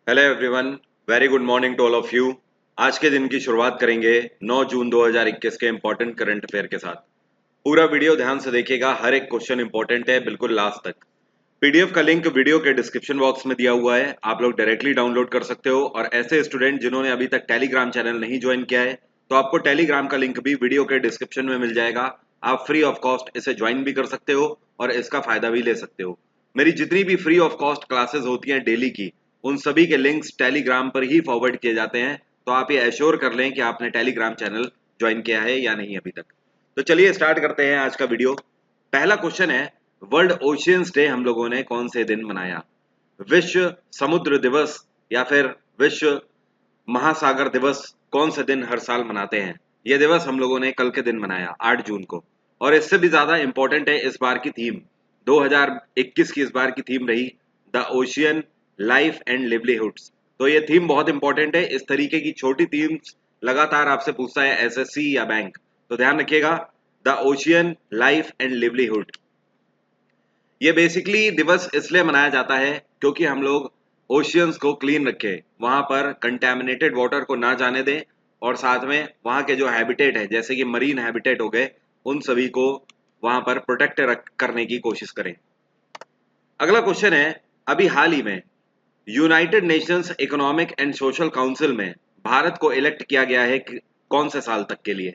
Hello everyone, very good morning to all of you. आज के दिन की शुरुआत करेंगे 9 जून 2021 के इंपॉर्टेंट करंट अफेयर के साथ। पूरा वीडियो ध्यान से देखिएगा, हर एक क्वेश्चन इंपॉर्टेंट है बिल्कुल लास्ट तक। पीडीएफ का लिंक वीडियो के डिस्क्रिप्शन बॉक्स में दिया हुआ है, आप लोग डायरेक्टली डाउनलोड कर सकते हो। और ऐसे स्टूडेंट जिन्होंने अभी तक टेलीग्राम चैनल नहीं ज्वाइन किया है तो आपको टेलीग्राम का लिंक भी वीडियो के डिस्क्रिप्शन में मिल जाएगा। आप फ्री ऑफ कॉस्ट इसे ज्वाइन भी कर सकते हो और इसका फायदा भी ले सकते हो। मेरी जितनी भी फ्री ऑफ कॉस्ट क्लासेस होती हैं डेली की, उन सभी के लिंक्स टेलीग्राम पर ही फॉरवर्ड किए जाते हैं। तो आप ये एश्योर कर लें कि आपने टेलीग्राम चैनल ज्वाइन किया है या नहीं अभी तक। तो चलिए स्टार्ट करते हैं आज का वीडियो। पहला क्वेश्चन है, वर्ल्ड ओशियंस डे हम लोगों ने कौन से दिन मनाया? विश्व समुद्र दिवस या फिर विश्व महासागर दिवस कौन से दिन हर साल मनाते हैं? यह दिवस हम लोगों ने कल के दिन मनाया 8 जून को। और इससे भी ज्यादा इंपॉर्टेंट है इस बार की थीम, 2021 की इस बार की थीम रही द ओशियन लाइफ एंड लिवलीहुड्स। तो ये थीम बहुत इंपॉर्टेंट है। इस तरीके की छोटी थीम्स लगातार आपसे पूछता है एसएससी या बैंक, तो ध्यान रखिएगा। The ocean life and livelihood, ये बेसिकली दिवस इसलिए मनाया जाता है क्योंकि हम लोग ओशियंस को क्लीन रखें, वहां पर कंटेमिनेटेड वाटर को ना जाने दें, और साथ में वहां के जो हैबिटेट है जैसे कि मरीन हैबिटेट हो गए, उन सभी को वहां पर प्रोटेक्ट करने की कोशिश करें। अगला क्वेश्चन है, अभी हाल ही में United Nations Economic and Social council में भारत को इलेक्ट किया गया है कौन से साल तक के लिए?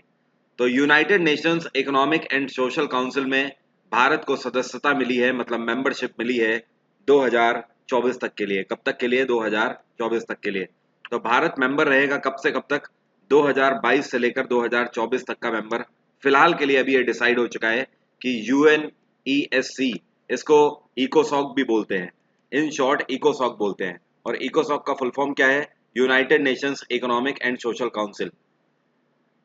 तो United Nations Economic and Social council में भारत को सदस्यता मिली है, मतलब मेंबरशिप मिली है 2024 तक के लिए। कब तक के लिए? 2024 तक के लिए। तो भारत मेंबर रहेगा कब से कब तक? 2022 से लेकर 2024 तक का मेंबर। फिलहाल के लिए अभी ये डिसाइड हो चुका है कि यूएनईएससी, इसको इकोसॉक भी बोलते हैं, इन शॉर्ट इकोसॉक बोलते हैं। और इकोसॉक का फुल फॉर्म क्या है? United Nations Economic and Social Council.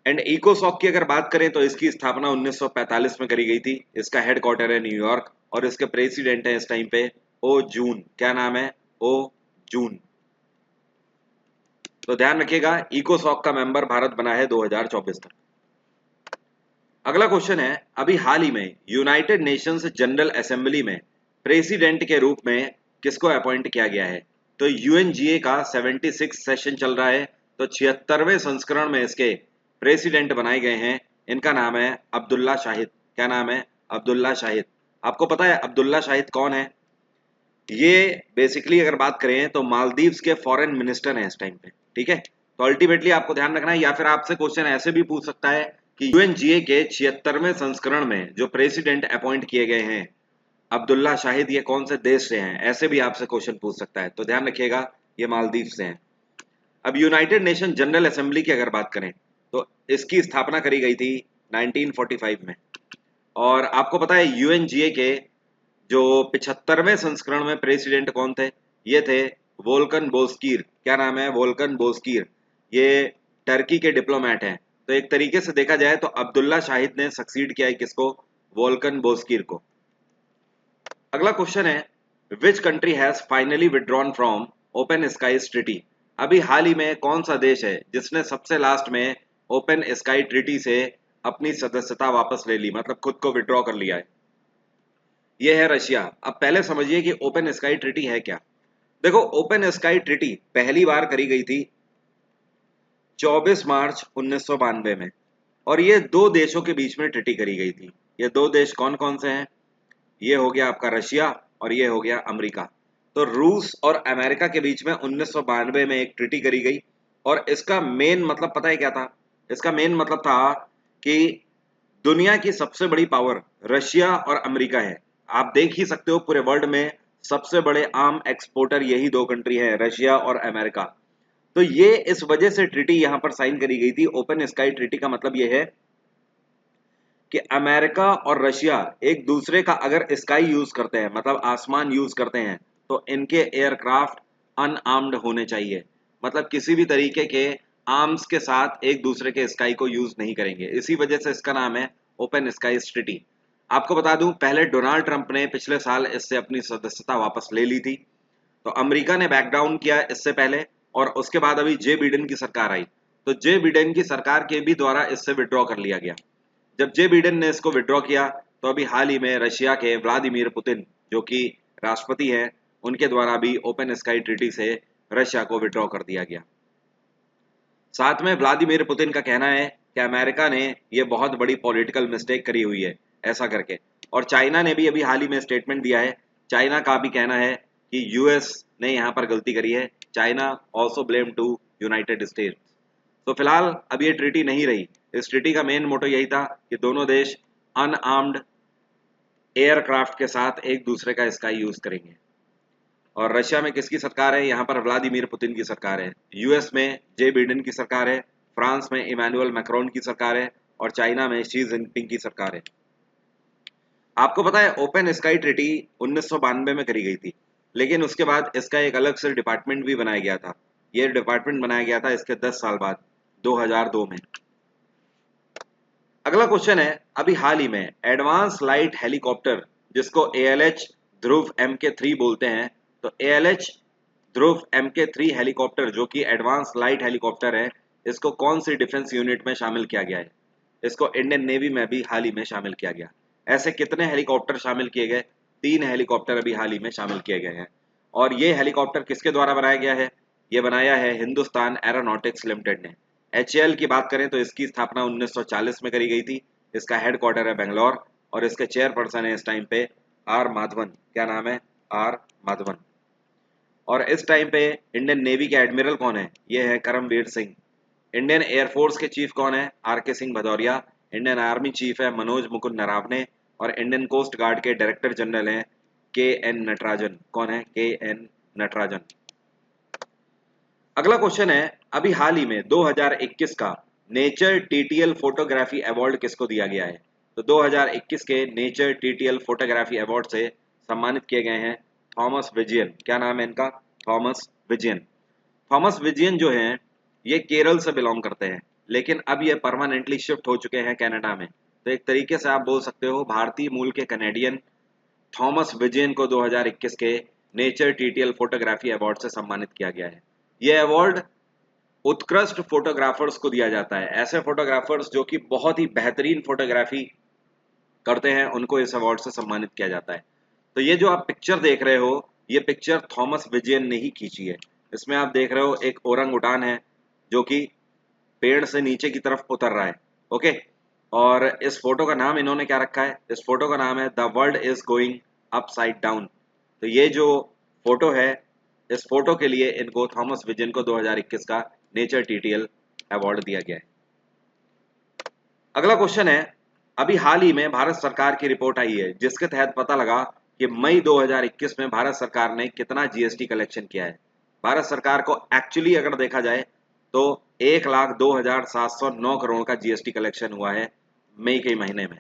And इकोसॉक की अगर बात करें तो इसकी स्थापना 1945 में करी गई थी। इसका हेडक्वार्टर है न्यूयॉर्क और इसके प्रेसिडेंट हैं इस टाइम पे ओ जून। क्या नाम है? ओ जून। तो ध्यान रखिएगा, इकोसॉक का मेंबर भारत बना है 2024 तक। अगला क्वेश्चन है, अभी हाल ही में यूनाइटेड नेशंस जनरल असेंबली में प्रेसिडेंट के रूप में किसको अपॉइंट किया गया है? तो यूएनजीए का 76 सेशन चल रहा है, तो 76वें संस्करण में इसके प्रेसिडेंट बनाए गए हैं। इनका नाम है अब्दुल्ला शाहिद। क्या नाम है? अब्दुल्ला शाहिद। आपको पता है अब्दुल्ला शाहिद कौन है? ये बेसिकली अगर बात करें तो मालदीव्स के फॉरेन मिनिस्टर हैं इस टाइम पे। ठीक है, तो अल्टीमेटली आपको ध्यान रखना है, या फिर आपसे क्वेश्चन ऐसे भी पूछ सकता है कि यूएनजीए के 76वें संस्करण में जो प्रेसिडेंट अपॉइंट किए गए हैं अब्दुल्ला शाहिद, ये कौन से देश से हैं? ऐसे भी आपसे क्वेश्चन पूछ सकता है। तो ध्यान रखिएगा, ये मालदीव से हैं। अब यूनाइटेड नेशन जनरल असेंबली की अगर बात करें तो इसकी स्थापना करी गई थी 1945 में। और आपको पता है यूएनजीए के जो 75वें संस्करण में प्रेसिडेंट कौन थे? ये थे वोल्कन बोस्कीर। क्या नाम है? वोल्कन बोस्कीर। ये टर्की के डिप्लोमेट हैं। तो एक तरीके से देखा जाए तो अब्दुल्ला शाहिद ने सक्सीड किया है किसको? वोल्कन बोस्कीर को। अगला क्वेश्चन है, which country has finally withdrawn from open skies treaty? अभी हाल ही में कौन सा देश है जिसने सबसे लास्ट में ओपन स्काई ट्रीटी से अपनी सदस्यता वापस ले ली, मतलब खुद को विड्रॉ कर लिया है? ये है रशिया। अब पहले समझिए कि ओपन स्काई ट्रीटी है क्या। देखो, ओपन स्काई ट्रीटी पहली बार करी गई थी 24 मार्च 1992 में, और ये दो देशों के बीच में ट्रीटी करी गई थी। ये दो देश कौन कौन से हैं? ये हो गया आपका रशिया और ये हो गया अमेरिका। तो रूस और अमेरिका के बीच में 1992 में एक ट्रीटी करी गई। और इसका मेन मतलब पता है क्या था? इसका मेन मतलब था कि दुनिया की सबसे बड़ी पावर रशिया और अमेरिका है। आप देख ही सकते हो पूरे वर्ल्ड में सबसे बड़े आर्म एक्सपोर्टर यही दो कंट्री है, रशिया और अमेरिका। तो ये इस वजह से ट्रीटी यहां पर साइन करी गई थी। ओपन स्काई ट्रीटी का मतलब यह है कि अमेरिका और रशिया एक दूसरे का अगर स्काई यूज करते हैं, मतलब आसमान यूज करते हैं, तो इनके एयरक्राफ्ट अनआर्म्ड होने चाहिए। मतलब किसी भी तरीके के आर्म्स के साथ एक दूसरे के स्काई को यूज नहीं करेंगे। इसी वजह से इसका नाम है ओपन स्काई ट्रीटी। आपको बता दूं, पहले डोनाल्ड ट्रंप ने पिछले साल इससे अपनी सदस्यता वापस ले ली थी। तो अमेरिका ने बैकडाउन किया इससे पहले, और उसके बाद अभी जे बिडेन की सरकार आई, तो जे बिडेन की सरकार के भी द्वारा इससे विड्रॉ कर लिया गया। जब जे बिडेन ने इसको विड्रॉ किया तो अभी हाल ही में रशिया के व्लादिमीर पुतिन, जो कि राष्ट्रपति हैं, उनके द्वारा भी ओपन स्काई ट्रीटी से रशिया को विड्रॉ कर दिया गया। साथ में व्लादिमीर पुतिन का कहना है कि अमेरिका ने ये बहुत बड़ी पॉलिटिकल मिस्टेक करी हुई है ऐसा करके, और चाइना ने भी अभी हाल ही में स्टेटमेंट दिया है। चाइना का भी कहना है कि यूएस ने यहाँ पर गलती करी है। China also blame to United States. तो फिलहाल अब ये ट्रीटी नहीं रही। इस ट्रीटी का मेन मोटो यही था कि दोनों देश अनआर्म्ड एयरक्राफ्ट के साथ एक दूसरे का स्काई यूज करेंगे। और रशिया में किसकी सरकार है? यहाँ पर व्लादिमीर पुतिन की सरकार है। यूएस में जे बिडेन की सरकार है। फ्रांस में इमैनुअल मैक्रोन की सरकार है। और चाइना में शी जिनपिंग की सरकार है। आपको पता है ओपन स्काई ट्रीटी 1992 में करी गई थी, लेकिन उसके बाद इसका एक अलग से डिपार्टमेंट भी बनाया गया था। ये डिपार्टमेंट बनाया गया था इसके 10 साल बाद 2002 में। अगला क्वेश्चन है, अभी हाल ही में एडवांस लाइट हेलीकॉप्टर जिसको ALH ध्रुव MK3 बोलते हैं, तो ALH ध्रुव MK3 हेलीकॉप्टर जो कि एडवांस लाइट हेलीकॉप्टर है, इसको कौन सी डिफेंस यूनिट में शामिल किया गया है? इसको इंडियन नेवी में भी हाल ही में शामिल किया गया। ऐसे कितने हेलीकॉप्टर शामिल किए गए? 3 हेलीकॉप्टर अभी हाल ही में शामिल किए गए हैं। और ये हेलीकॉप्टर किसके द्वारा बनाया गया है? ये बनाया है हिंदुस्तान एरोनॉटिक्स लिमिटेड ने। HAL की बात करें तो इसकी स्थापना 1940 में करी गई थी। इसका हेडक्वार्टर है बेंगलोर और इसके चेयरपर्सन है इस टाइम पे आर माधवन। क्या नाम है? आर माधवन। और इस टाइम पे इंडियन नेवी के एडमिरल कौन है? ये है करमवीर सिंह। इंडियन एयरफोर्स के चीफ कौन है? RK Singh Bhadauria. Indian army chief है मनोज मुकुंद नरावने। और इंडियन कोस्ट गार्ड के डायरेक्टर जनरल हैं KN नटराजन। कौन है? KN नटराजन। अगला क्वेश्चन है, अभी हाल ही में 2021 का नेचर TTL फोटोग्राफी अवार्ड किसको दिया गया है? तो 2021 के नेचर TTL फोटोग्राफी अवार्ड से सम्मानित किए गए हैं थॉमस विजयन। क्या नाम है इनका? थॉमस विजयन। थॉमस विजयन जो हैं ये केरल से बिलोंग करते हैं, लेकिन अब ये परमानेंटली शिफ्ट हो चुके हैं कनाडा में। तो एक तरीके से आप बोल सकते हो भारतीय मूल के कनेडियन थॉमस विजयन को 2021 के नेचर TTL फोटोग्राफी अवार्ड से सम्मानित किया गया है। यह अवार्ड उत्कृष्ट फोटोग्राफर्स को दिया जाता है। ऐसे फोटोग्राफर्स जो कि बहुत ही बेहतरीन फोटोग्राफी करते हैं उनको इस अवार्ड से सम्मानित किया जाता है। तो ये जो आप पिक्चर देख रहे हो, ये पिक्चर थॉमस विजयन ने ही खींची है। इसमें आप देख रहे हो एक ओरंग उटान है जो कि पेड़ से नीचे की तरफ उतर रहा है। ओके, और इस फोटो का नाम इन्होंने क्या रखा है? इस फोटो का नाम है the world is going upside down. तो ये जो फोटो है, इस फोटो के लिए इनको थॉमस विजयन को 2021 का नेचर TTL अवार्ड दिया गया है। अगला क्वेश्चन है, अभी हाल ही में भारत सरकार की रिपोर्ट आई है जिसके तहत पता लगा कि मई 2021 में भारत सरकार ने कितना GST कलेक्शन किया है। भारत सरकार को एक्चुअली अगर देखा जाए तो 1,02,709 करोड़ का GST कलेक्शन हुआ है मई के महीने में।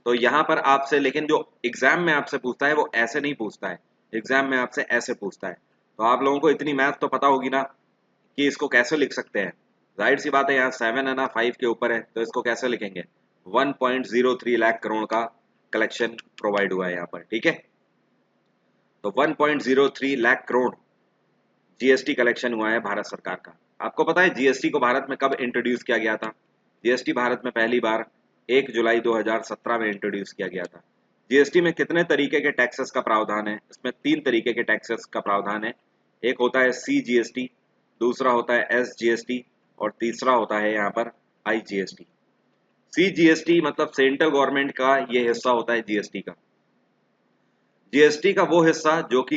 तो यहाँ पर आपसे, लेकिन जो एग्जाम में आपसे पूछता है वो ऐसे नहीं पूछता है, एग्जाम में आपसे ऐसे पूछता है। तो आप लोगों को इतनी मैथ तो पता होगी ना कि इसको कैसे लिख सकते हैं। जाहिर सी बात है, यहाँ 7 है ना 5 के ऊपर है, तो इसको कैसे लिखेंगे? 1.03 लाख करोड़ का कलेक्शन प्रोवाइड हुआ है यहाँ पर। ठीक है, तो 1.03 लाख करोड़ GST कलेक्शन हुआ है भारत सरकार का। आपको पता है GST को भारत में कब इंट्रोड्यूस किया गया था? GST भारत में पहली बार 1 जुलाई 2017 में इंट्रोड्यूस किया गया था। GST में कितने तरीके के टैक्सेस का प्रावधान है? इसमें 3 तरीके के टैक्सेस का प्रावधान है। एक होता है CGST, दूसरा होता है SGST और तीसरा होता है यहाँ पर IGST। CGST मतलब सेंट्रल गवर्नमेंट का ये हिस्सा होता है GST का। GST का वो हिस्सा जो कि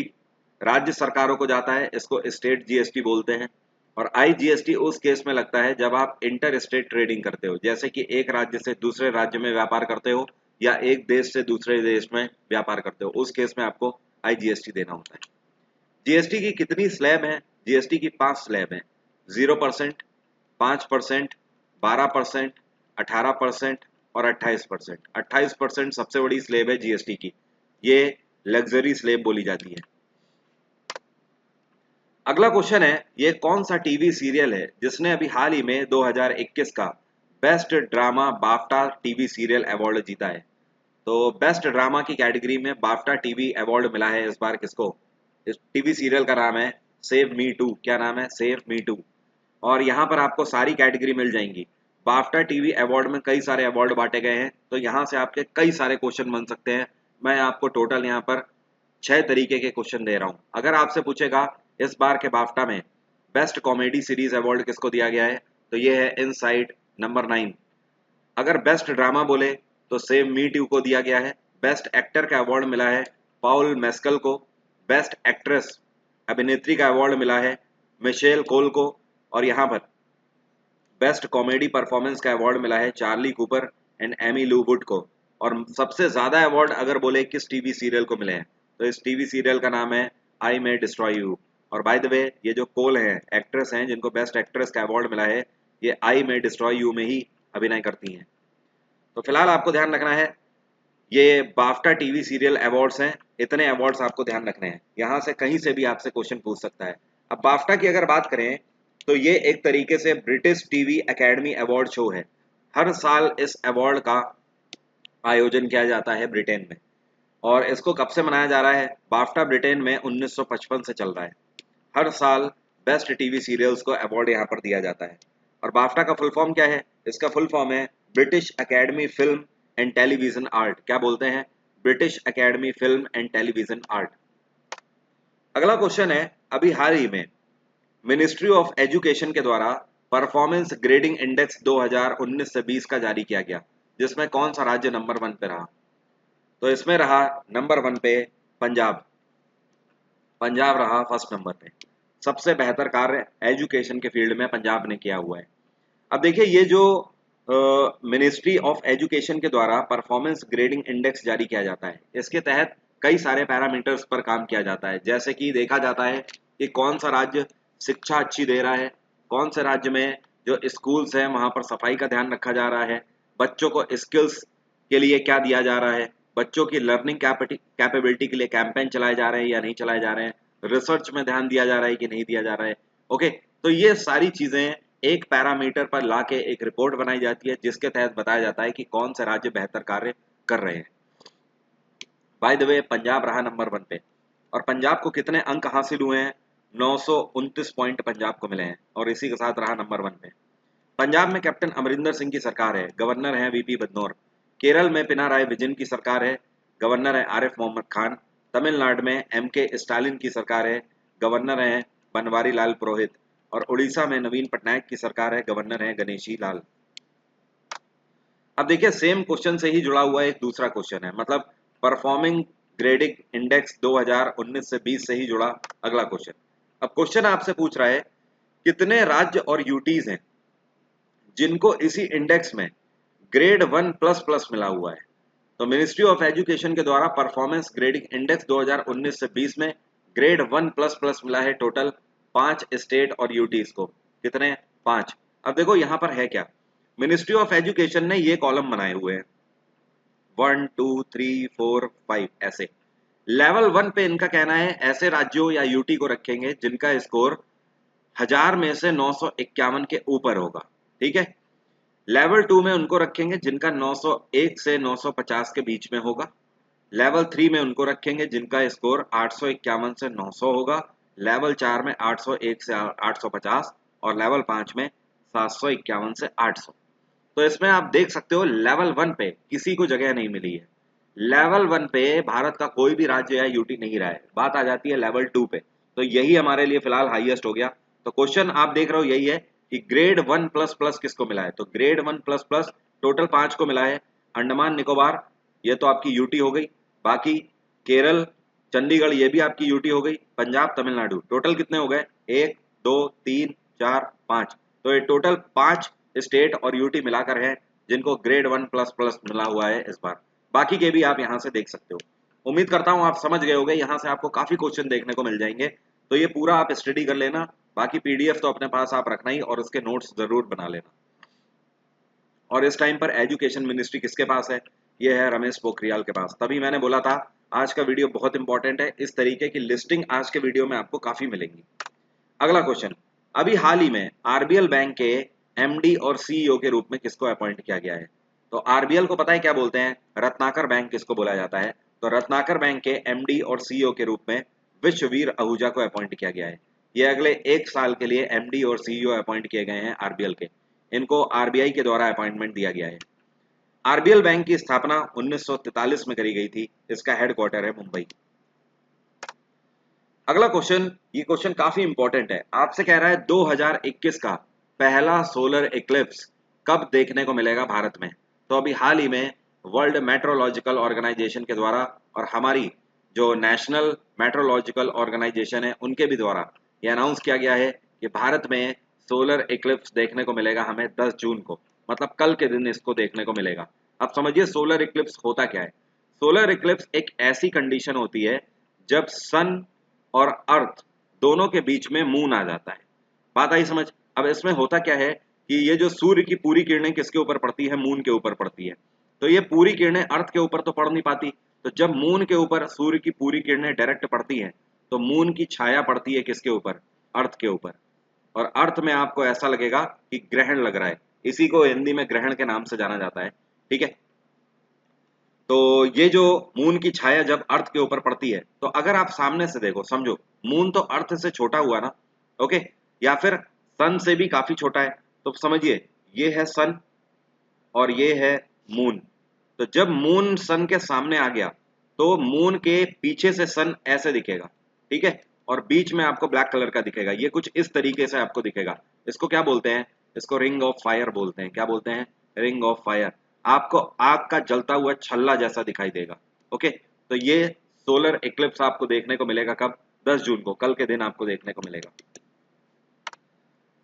राज्य सरकारों को जाता है, इसको स्टेट GST बोलते हैं। और IGST उस केस में लगता है जब आप इंटर स्टेट ट्रेडिंग करते हो, जैसे कि एक राज्य से दूसरे राज्य में व्यापार करते हो या एक देश से दूसरे देश में व्यापार करते हो, उस केस में आपको IGST देना होता है। GST की कितनी स्लैब है? GST की 5 स्लैब है। 0%, 5%, 12%, 18% और 28%। 28% सबसे बड़ी स्लैब है GST की, ये लग्जरी स्लैब बोली जाती है। अगला क्वेश्चन है, ये कौन सा टीवी सीरियल है जिसने अभी हाल ही में 2021 का best drama BAFTA TV serial award जीता है? तो बेस्ट ड्रामा की कैटेगरी में बाफ्टा टीवी अवार्ड मिला है इस बार किसको? इस टीवी सीरियल का नाम है सेव मी टू। क्या नाम है? Save me two. और यहाँ पर आपको सारी कैटेगरी मिल जाएंगी। बाफ्टा टीवी अवार्ड में कई सारे अवार्ड बांटे गए हैं, तो यहाँ से आपके कई सारे क्वेश्चन बन सकते हैं। मैं आपको टोटल यहाँ पर 6 तरीके के क्वेश्चन दे रहा हूँ। अगर आपसे पूछेगा इस बार के बाफ्टा में बेस्ट कॉमेडी सीरीज अवार्ड किसको दिया गया है? तो ये है इनसाइड नंबर 9। अगर बेस्ट ड्रामा बोले तो सेव मी टू को दिया गया है। बेस्ट एक्टर का अवार्ड मिला है पाउल मेस्कल को। बेस्ट एक्ट्रेस अभिनेत्री का अवार्ड मिला है मिशेल कोल को। और यहाँ पर बेस्ट कॉमेडी परफॉर्मेंस का अवार्ड मिला है चार्ली कूपर एंड एमी लू वुड को। और सबसे ज्यादा अवार्ड अगर बोले किस टीवी सीरियल को मिले हैं, तो इस टीवी सीरियल का नाम है आई मे डिस्ट्रॉय यू। और बाय द वे ये जो कोल हैं, एक्ट्रेस हैं जिनको बेस्ट एक्ट्रेस का अवार्ड मिला है, ये आई मे डिस्ट्रॉय यू में ही अभिनय करती हैं। तो फिलहाल आपको ध्यान रखना है ये बाफ्टा टीवी सीरियल अवार्ड्स हैं, इतने अवार्ड्स आपको ध्यान रखने हैं। यहाँ से कहीं से भी आपसे क्वेश्चन पूछ सकता है। अब बाफ्टा की अगर बात करें तो ये एक तरीके से British TV academy award show है। हर साल इस अवार्ड का आयोजन किया जाता है ब्रिटेन में। और इसको कब से मनाया जा रहा है? बाफ्टा ब्रिटेन में 1955 से चल रहा है। हर साल बेस्ट टीवी सीरियल्स को अवार्ड यहाँ पर दिया जाता है। और बाफ्टा का फुल फॉर्म क्या है? इसका फुल फॉर्म है British academy film and television art. क्या बोलते हैं? British academy film and television art. अगला क्वेश्चन है, अभी हाल ही में मिनिस्ट्री ऑफ एजुकेशन के द्वारा परफॉर्मेंस ग्रेडिंग इंडेक्स 2019 से 20 का जारी किया गया, जिसमें कौन सा राज्य नंबर 1 पे रहा? तो इसमें रहा नंबर 1 पे पंजाब। पंजाब रहा फर्स्ट नंबर पे। सबसे बेहतर कार्य एजुकेशन के फील्ड में पंजाब ने किया हुआ है। अब देखिए ये जो मिनिस्ट्री ऑफ एजुकेशन के द्वारा परफॉर्मेंस ग्रेडिंग इंडेक्स जारी किया जाता है, इसके तहत कई सारे पैरामीटर्स पर काम किया जाता है। जैसे कि देखा जाता है कि कौन सा राज्य शिक्षा अच्छी दे रहा है, कौन से राज्य में जो स्कूल्स हैं वहां पर सफाई का ध्यान रखा जा रहा है, बच्चों को स्किल्स के लिए क्या दिया जा रहा है, बच्चों की लर्निंग कैपेबिलिटी के लिए कैंपेन चलाए जा रहे हैं या नहीं चलाए जा रहे हैं, रिसर्च में ध्यान दिया जा रहा है कि नहीं दिया जा रहा है। ओके, तो ये सारी चीजें एक पैरामीटर पर लाके एक रिपोर्ट बनाई जाती है, जिसके तहत बताया जाता है कि कौन से राज्य बेहतर कार्य कर रहे हैं। बाय द वे पंजाब रहा नंबर 1 पे। और पंजाब को कितने अंक हासिल हुए हैं? 929 पॉइंट पंजाब को मिले हैं और इसी के साथ रहा नंबर 1 पे। पंजाब में कैप्टन अमरिंदर सिंह की सरकार है, गवर्नर है वीपी बदनौर। केरल में पिनाराई विजयन की सरकार है, गवर्नर है आरिफ मोहम्मद खान। तमिलनाडु में एमके स्टालिन की सरकार है, गवर्नर है बनवारी लाल पुरोहित। और उड़ीसा में नवीन पटनायक की सरकार है, गवर्नर है गणेशी लाल। अब देखिए सेम क्वेश्चन से ही जुड़ा हुआ एक दूसरा क्वेश्चन है, मतलब परफॉर्मिंग ग्रेडिंग इंडेक्स 2019 से 20 से ही जुड़ा अगला क्वेश्चन। अब क्वेश्चन आपसे पूछ रहा है कितने राज्य और यूटीज हैं जिनको इसी इंडेक्स में ग्रेड 1++ मिला हुआ है? तो मिनिस्ट्री ऑफ एजुकेशन के द्वारा परफॉर्मेंस ग्रेडिंग इंडेक्स 2019 से 20 में ग्रेड 1++ मिला है टोटल 5 स्टेट और यूटीज को। कितने? 5। अब देखो यहाँ पर है क्या, मिनिस्ट्री ऑफ एजुकेशन ने ये कॉलम बनाए हुए हैं 1 2 3 4 5 ऐसे। लेवल 1 पे इनका कहना है ऐसे राज्यों या यूटी को रखेंगे जिनका स्कोर 1000 में से 951 के ऊपर होगा, ठीक है। लेवल 2 में उनको रखेंगे जिनका 901 से 950 के बीच में होगा। लेवल 3 में उनको रखेंगे जिनका स्कोर 851 से 900 होगा। लेवल 4 में 801 से 850 और लेवल 5 में 751 से 800। तो इसमें आप देख सकते हो लेवल 1 पे किसी को जगह नहीं मिली है। लेवल 1 पे भारत का कोई भी राज्य या यूटी नहीं रहा है। बात आ जाती है लेवल 2 पे, तो यही हमारे लिए फिलहाल हाईएस्ट हो गया। तो क्वेश्चन आप देख रहे हो यही है कि ग्रेड 1++ किसको मिला है? तो ग्रेड 1++ टोटल 5 को मिला है। अंडमान निकोबार ये तो आपकी यूटी हो गई, बाकी केरल चंडीगढ़ ये भी आपकी यूटी हो गई, पंजाब तमिलनाडु टोटल कितने हो गए? 1 2 3 4 5। तो ये टोटल 5 स्टेट और यूटी मिलाकर है जिनको ग्रेड 1++ मिला हुआ है इस बार। बाकी के भी आप यहाँ से देख सकते हो। उम्मीद करता हूँ आप समझ गए होंगे, यहाँ से आपको काफी क्वेश्चन देखने को मिल जाएंगे। तो ये पूरा आप स्टडी कर लेना, बाकी पीडीएफ तो अपने पास आप रखना ही और उसके नोट्स जरूर बना लेना। और इस टाइम पर एजुकेशन मिनिस्ट्री किसके पास है? ये है रमेश पोखरियाल के पास। तभी मैंने बोला था आज का वीडियो बहुत इंपॉर्टेंट है, इस तरीके की लिस्टिंग आज के वीडियो में आपको काफी मिलेंगी। अगला क्वेश्चन, अभी हाल ही में आरबीएल बैंक के एमडी और सीईओ के रूप में किसको अपॉइंट किया गया है? तो आरबीएल को पता है क्या बोलते हैं? रत्नाकर बैंक किसको बोला जाता है? तो रत्नाकर बैंक के एमडी और सीईओ के रूप में विश्ववीर आहूजा को अपॉइंट किया गया है। ये अगले 1 साल के लिए एमडी और सीईओ अपॉइंट किए गए हैं आरबीएल के। इनको आरबीआई के द्वारा अपॉइंटमेंट दिया गया है। आरबीएल बैंक की स्थापना 1943 में करी गई थी। इसका हेडक्वार्टर है मुंबई। अगला क्वेश्चन, ये क्वेश्चन काफी इंपॉर्टेंट है, आपसे कह रहा है 2021 का पहला सोलर इक्लिप्स कब देखने को मिलेगा भारत में। तो अभी हाल ही में वर्ल्ड मेट्रोलॉजिकल ऑर्गेनाइजेशन के द्वारा और हमारी जो नेशनल मेट्रोलॉजिकल ऑर्गेनाइजेशन है उनके भी द्वारा ये अनाउंस किया गया है कि भारत में सोलर इक्लिप्स देखने को मिलेगा हमें 10 जून को, मतलब कल के दिन इसको देखने को मिलेगा। अब समझिए सोलर इक्लिप्स होता क्या है। सोलर इक्लिप्स एक ऐसी कंडीशन होती है जब सन और अर्थ दोनों के बीच में मून आ जाता है। बात आई समझ। अब इसमें होता क्या है कि ये जो सूर्य की पूरी किरणें किसके ऊपर पड़ती है, मून के ऊपर पड़ती है। तो ये पूरी किरणें अर्थ के ऊपर तो पड़ नहीं पाती, तो जब मून के ऊपर सूर्य की पूरी किरणें डायरेक्ट पड़ती हैं तो मून की छाया पड़ती है किसके ऊपर, अर्थ के ऊपर। और अर्थ में आपको ऐसा लगेगा कि ग्रहण लग रहा है, इसी को हिंदी में ग्रहण के नाम से जाना जाता है। ठीक है, तो ये जो मून की छाया जब अर्थ के ऊपर पड़ती है, तो अगर आप सामने से देखो, समझो मून तो अर्थ से छोटा हुआ ना, ओके, या फिर सन से भी काफी छोटा है। तो समझिए ये है सन और ये है मून। तो जब मून सन के सामने आ गया तो मून के पीछे से सन ऐसे दिखेगा, ठीक है, और बीच में आपको ब्लैक कलर का दिखेगा। ये कुछ इस तरीके से आपको दिखेगा। इसको क्या बोलते हैं, इसको रिंग ऑफ फायर बोलते हैं। क्या बोलते हैं, रिंग ऑफ फायर। आपको आग का जलता हुआ छल्ला जैसा दिखाई देगा। ओके, तो ये सोलर इक्लिप्स आपको देखने को मिलेगा कब, 10 जून को, कल के दिन आपको देखने को मिलेगा।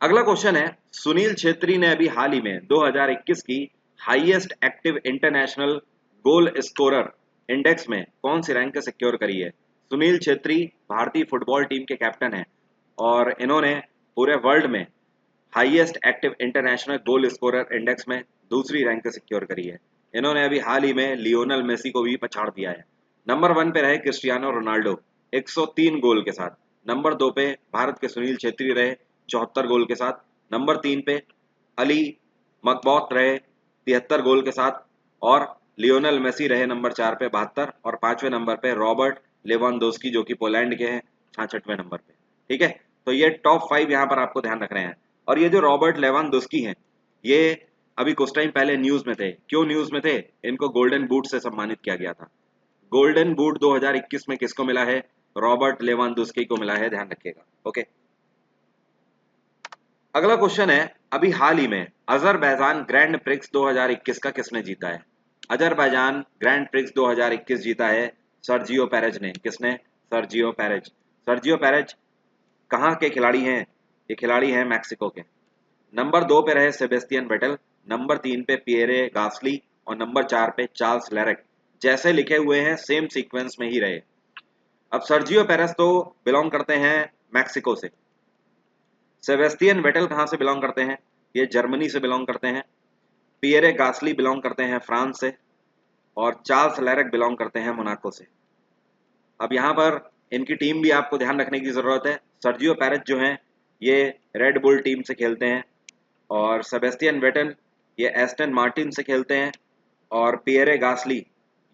अगला क्वेश्चन है, सुनील छेत्री ने अभी हाल ही में 2021 की highest active international goal scorer index में कौन सी रैंक सिक्योर करी है। सुनील छेत्री भारतीय फुटबॉल टीम के कैप्टन हैं और इन्होंने पूरे वर्ल्ड में highest active international goal scorer index में दूसरी रैंक सिक्योर करी है। इन्होंने अभी हाल ही में लियोनल मेसी को भी पछाड़ दिया है। नंबर 1 पे रहे क्रिस्टियानो रोनाल्डो 103 गोल के साथ। नंबर 2 पे भारत के सुनील छेत्री रहे 74 गोल के साथ। नंबर 3 पे अली मकबौत रहे 73 गोल के साथ। और लियोनल मेसी रहे नंबर 4 पे 72। और 5वें नंबर पे रॉबर्ट लेवांडोस्की जो कि पोलैंड के हैं 66वें नंबर पे। ठीक है, तो ये टॉप 5 यहाँ पर आपको ध्यान रखने हैं। और ये जो रॉबर्ट लेवांडोस्की हैं, ये अभी कुछ टाइम पहले न्यूज में थे। क्यों न्यूज में थे, इनको गोल्डन बूट से सम्मानित किया गया था। गोल्डन बूट 2021 में किसको मिला है, रॉबर्ट लेवांडोस्की को मिला है, ध्यान रखिएगा। ओके, अगला क्वेश्चन है, अभी हाल ही में अजरबैजान ग्रैंड प्रिक्स 2021 का किसने जीता है। अजरबैजान ग्रैंड प्रिक्स 2021 जीता है सर्जियो पेरेज ने। किसने, सर्जियो पेरेज। सर्जियो पेरेज कहाँ के खिलाड़ी हैं, ये खिलाड़ी हैं मैक्सिको के। नंबर 2 पे रहे सेबेस्टियन वेटल। नंबर 3 पे पियरे गास्ली। और नंबर 4 पे चार्ल्स लेरेक। जैसे लिखे हुए हैं सेम सीक्वेंस में ही रहे। अब सर्जियो पेरेस तो बिलोंग करते हैं मैक्सिको से। सेबेस्टियन वेटल कहाँ से बिलोंग करते हैं, ये जर्मनी से बिलोंग करते हैं। पियरे गास्ली बिलोंग करते हैं फ्रांस से। और चार्ल्स लेरेक बिलोंग करते हैं मोनाको से। अब यहाँ पर इनकी टीम भी आपको ध्यान रखने की जरूरत है। सर्जियो पेरेस जो हैं ये रेड बुल टीम से खेलते हैं और सेबेस्टियन वेटल ये एस्टन मार्टिन से खेलते हैं और पियरे गास्ली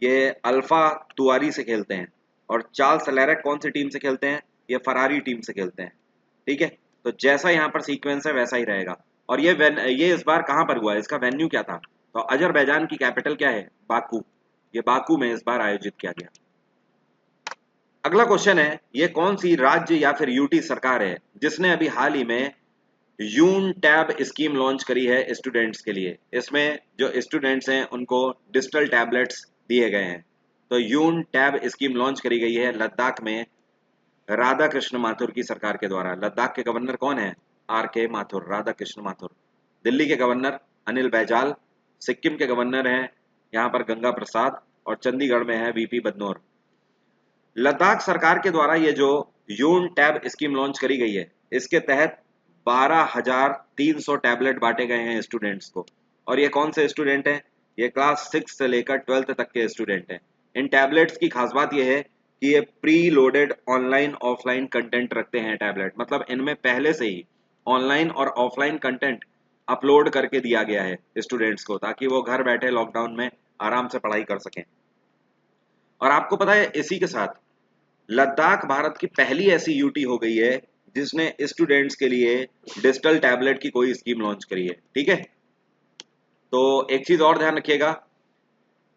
ये अल्फा तुआरी से खेलते हैं। और चार्ल्स लेरेक कौन सी टीम से खेलते हैं, ये फरारी टीम से खेलते हैं। ठीक है, तो जैसा यहाँ पर सीक्वेंस है वैसा ही रहेगा। और ये इस बार कहाँ पर हुआ है, इसका वेन्यू क्या था, तो अजरबैजान की कैपिटल क्या है, बाकू। ये बाकू में इस बार आयोजित किया गया। अगला क्वेश्चन है, ये कौन सी राज्य या फिर यूटी सरकार है जिसने अभी हाल ही में यून टैब स्कीम लॉन्च करी है स्टूडेंट्स के लिए। इसमें जो स्टूडेंट्स हैं उनको डिजिटल टैबलेट्स दिए गए हैं। तो यून टैब स्कीम लॉन्च करी गई है लद्दाख में राधा कृष्ण माथुर की सरकार के द्वारा। लद्दाख के गवर्नर कौन है, RK माथुर, राधा कृष्ण माथुर। दिल्ली के गवर्नर अनिल बैजाल। सिक्किम के गवर्नर हैं यहाँ पर गंगा प्रसाद। और चंडीगढ़ में है VP बदनौर। लद्दाख सरकार के द्वारा ये जो यून टैब स्कीम लॉन्च करी गई है, इसके तहत 12,300 टैबलेट बांटे गए हैं स्टूडेंट्स को। और ये कौन से स्टूडेंट हैं, ये क्लास 6 से लेकर 12th तक के स्टूडेंट हैं। इन टैबलेट्स की खास बात यह है कि ये pre loaded online offline content रखते हैं टैबलेट, मतलब इनमें पहले से ही ऑनलाइन और ऑफलाइन कंटेंट अपलोड करके दिया गया है स्टूडेंट्स को, ताकि वो घर बैठे लॉकडाउन में आराम से पढ़ाई कर सकें। और आपको पता है इसी के साथ लद्दाख भारत की पहली ऐसी यूटी हो गई है जिसने स्टूडेंट्स के लिए डिजिटल टैबलेट की कोई स्कीम लॉन्च करी है। ठीक है, तो एक चीज और ध्यान रखिएगा,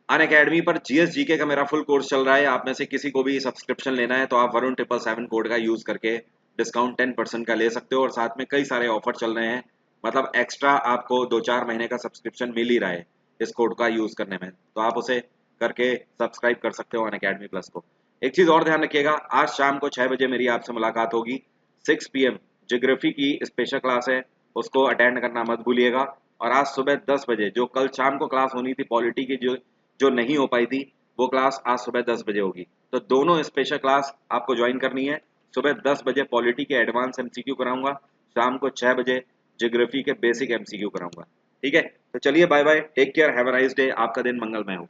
अनअकैडमी पर जीएस जीके का मेरा फुल कोर्स चल रहा है। आप में से किसी को भी सब्सक्रिप्शन लेना है तो आप वरुण 777 कोड का यूज करके डिस्काउंट 10% का ले सकते हो, और साथ में कई सारे ऑफर चल रहे हैं। मतलब एक्स्ट्रा आपको 2-4 महीने का सब्सक्रिप्शन मिल ही रहा है इस कोड का यूज करने में, तो आप उसे करके सब्सक्राइब कर सकते हो अनअकैडमी प्लस को। एक चीज और ध्यान रखिएगा, आज शाम को 6 बजे मेरी आपसे मुलाकात होगी। 6 PM ज्योग्राफी की स्पेशल क्लास है, उसको अटेंड करना मत भूलिएगा। और आज सुबह 10 बजे जो कल शाम को क्लास होनी थी पॉलिटी की, जो जो नहीं हो पाई थी, वो क्लास आज सुबह 10 बजे होगी। तो दोनों स्पेशल क्लास आपको ज्वाइन करनी है। सुबह 10 बजे पॉलिटी के एडवांस एमसीक्यू कराऊंगा, शाम को 6 बजे ज्योग्राफी के बेसिक एमसीक्यू कराऊंगा। ठीक है, तो चलिए bye bye, take care, have a nice day, आपका दिन मंगलमय हो।